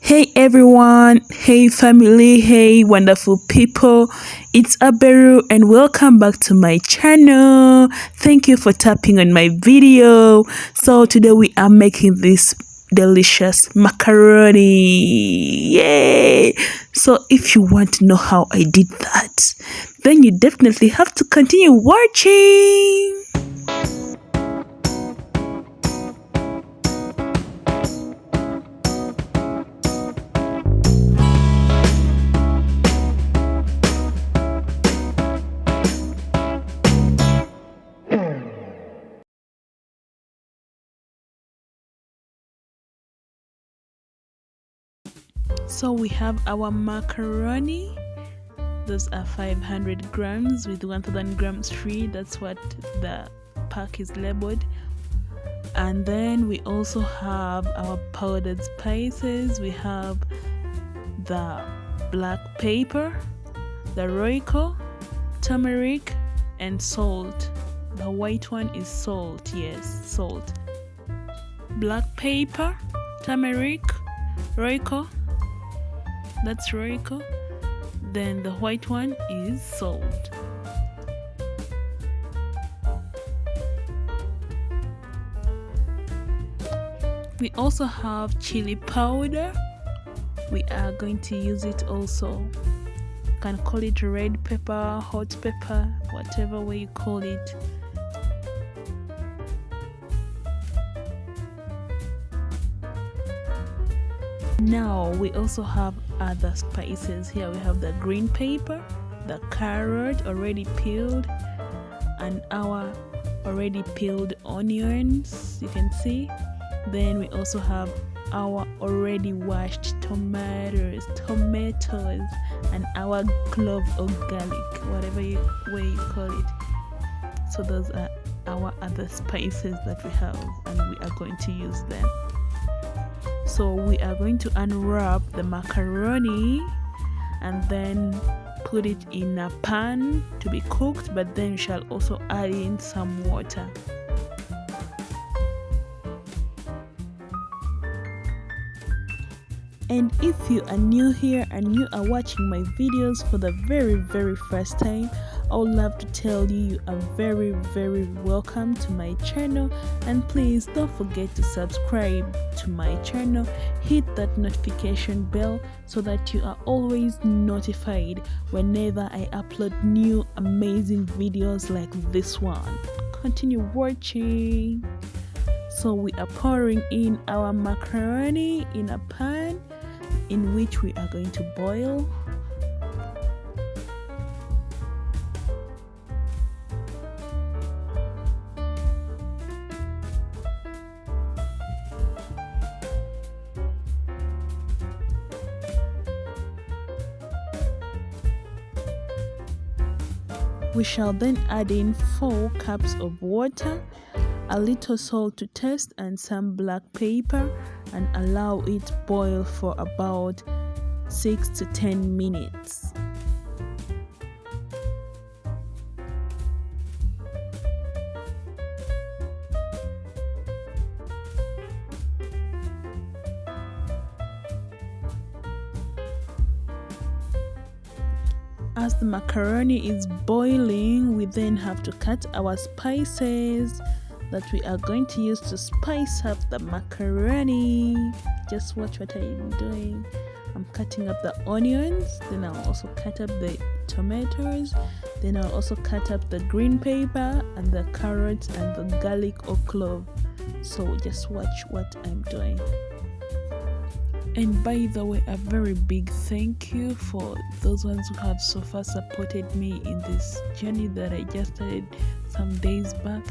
Hey everyone, hey family, hey wonderful people. It's Aberu and welcome back to my channel. Thank you for tapping on my video. So today we are making this delicious macaroni. Yay! So if you want to know how I did that, then you definitely have to continue watching. So we have our macaroni. Those are 500 grams with 1000 grams free. That's what the pack is labeled. And then we also have our powdered spices. We have the black pepper, the royco, turmeric, and salt. The white one is salt. Yes, salt. Black pepper, turmeric, royco. That's royco. Then the white one is salt. We also have chili powder. We are going to use it also. You can call it red pepper, hot pepper, whatever way you call it. Now we also have other spices. Here we have the green pepper, the carrot already peeled, and our already peeled onions, you can see. Then we also have our already washed tomatoes, and our clove or garlic, whatever way you call it. So those are our other spices that we have, and we are going to use them. So we are going to unwrap the macaroni and then put it in a pan to be cooked, but then we shall also add in some water. And if you are new here and you are watching my videos for the very first time, I would love to tell you are very welcome to my channel, and please don't forget to subscribe to my channel. Hit that notification bell so that you are always notified whenever I upload new amazing videos like this one. Continue watching. So we are pouring in our macaroni in a pan in which we are going to boil. We shall then add in 4 cups of water, a little salt to taste, and some black pepper, and allow it boil for about 6 to 10 minutes. As the macaroni is boiling, we then have to cut our spices that we are going to use to spice up the macaroni. Just watch what I'm doing. I'm cutting up the onions, then I'll also cut up the tomatoes, then I'll also cut up the green pepper and the carrots and the garlic or clove. So just watch what I'm doing. And by the way, a very big thank you for those ones who have so far supported me in this journey that I just started some days back.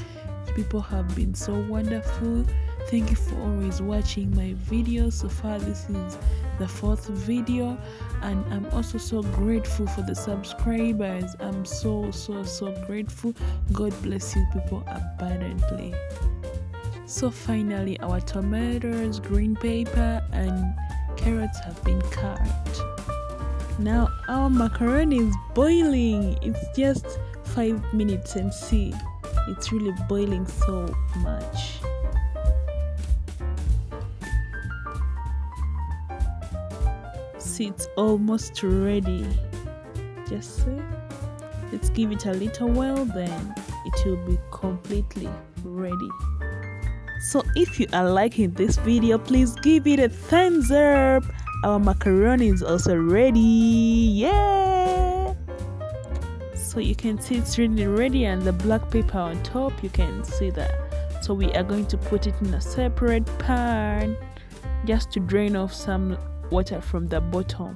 People have been so wonderful. Thank you for always watching my videos. So far this is the 4th video, and I'm also so grateful for the subscribers. I'm so grateful. God bless you people abundantly. So finally our tomatoes, green pepper, and carrots have been cut. Now our macaroni is boiling. It's just 5 minutes, and see, it's really boiling so much. see it's almost ready. Just see. Let's give it a little while, then it will be completely ready. So if you are liking this video, please give it a thumbs up. Our macaroni is also ready. Yeah! So you can see it's really ready, and the black pepper on top, you can see that. So we are going to put it in a separate pan just to drain off some water from the bottom.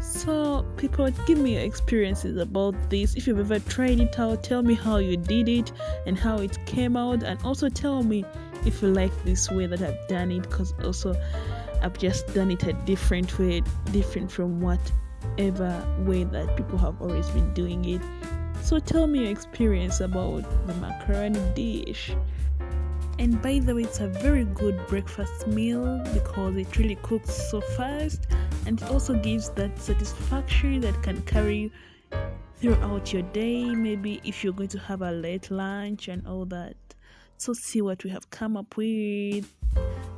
So people, give me your experiences about this. If you've ever tried it out, tell me how you did it and how it came out, and also tell me if you like this way that I've done it, because also I've just done it a different way, different from whatever way that people have always been doing it. So tell me your experience about the macaroni dish. And by the way, it's a very good breakfast meal because it really cooks so fast, and it also gives that satisfaction that can carry you throughout your day, maybe if you're going to have a late lunch and all that. So see what we have come up with.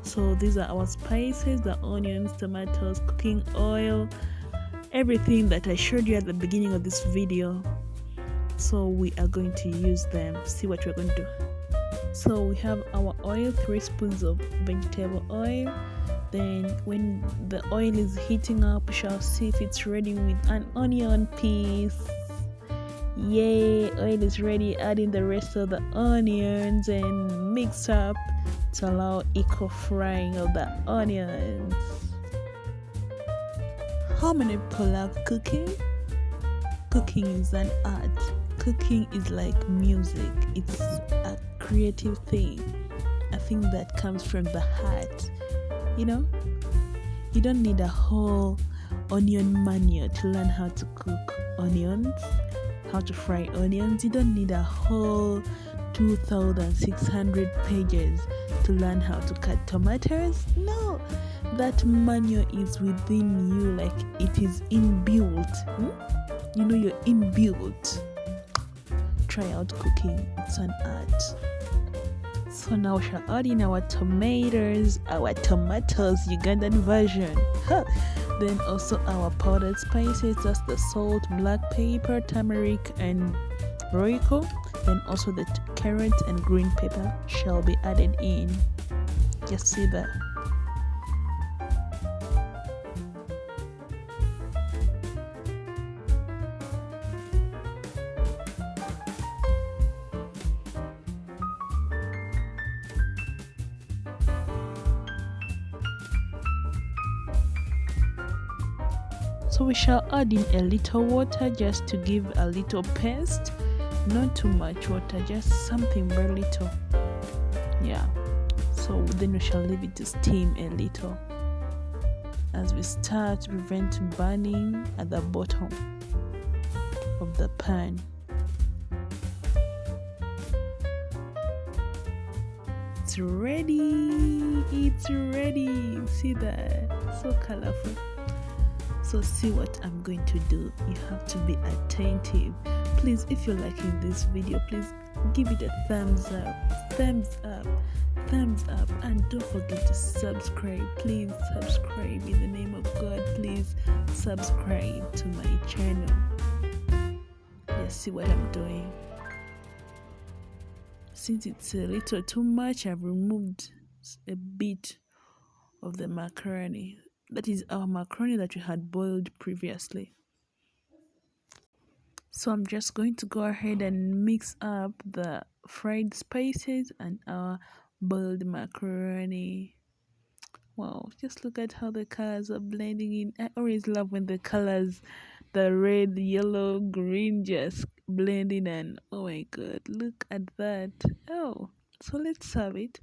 So these are our spices, the onions, tomatoes, cooking oil, everything that I showed you at the beginning of this video. So we are going to use them. See what we're going to do. So we have our oil, 3 spoons of vegetable oil. Then when the oil is heating up, we shall see if it's ready with an onion piece. Yay, oil is ready. Adding the rest of the onions and mix up to allow equal frying of the onions. How many people love cooking? Cooking is an art. Cooking is like music. It's a creative thing, a thing that comes from the heart. You know, you don't need a whole onion manual to learn how to cook onions, how to fry onions. You don't need a whole 2,600 pages to learn how to cut tomatoes. No, that manual is within you, like it is inbuilt. You know, you're inbuilt. Try out cooking, it's an art. So now we shall add in our tomatoes, Ugandan version. Then also our powdered spices, that's the salt, black pepper, turmeric and roiko. Then also the carrot and green pepper shall be added in. Just see that. So we shall add in a little water just to give a little paste, not too much water, just something very little. Yeah. So then we shall leave it to steam a little as we start to prevent burning at the bottom of the pan. It's ready. It's ready. See that? So colorful. So see what I'm going to do. You have to be attentive. Please, if you're liking this video, please give it a thumbs up, and don't forget to subscribe. Please subscribe, in the name of God. Please subscribe to my channel. Just see what I'm doing. Since it's a little too much, I've removed a bit of the macaroni. That is our macaroni that we had boiled previously. So I'm just going to go ahead and mix up the fried spices and our boiled macaroni. Wow, just look at how the colors are blending in. I always love when the colors, the red, yellow, green, just blending, and oh my god, look at that. Oh, so let's serve it.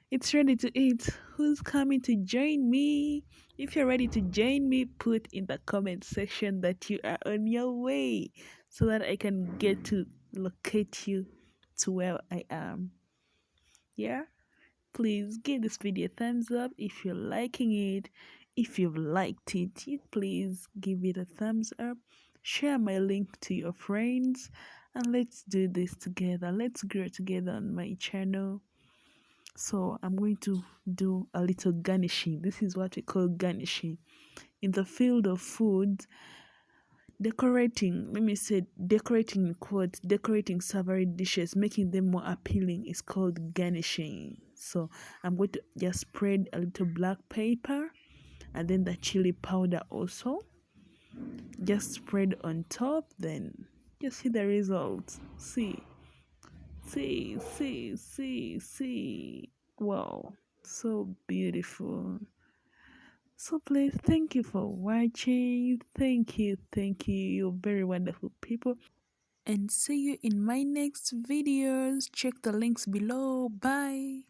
It's ready to eat. Who's coming to join me? If you're ready to join me, put in the comment section that you are on your way so that I can get to locate you to where I am. Yeah? Please give this video a thumbs up if you're liking it. If you've liked it, please give it a thumbs up. Share my link to your friends and let's do this together. Let's grow together on my channel. So I'm going to do a little garnishing. This is what we call garnishing. In the field of food, decorating, let me say decorating in quotes, decorating savory dishes, making them more appealing is called garnishing. So I'm going to just spread a little black pepper and then the chili powder also. Just spread on top, then just see the results. See. Wow, so beautiful. So please, thank you for watching. Thank you. You're very wonderful people. And see you in my next videos. Check the links below. Bye.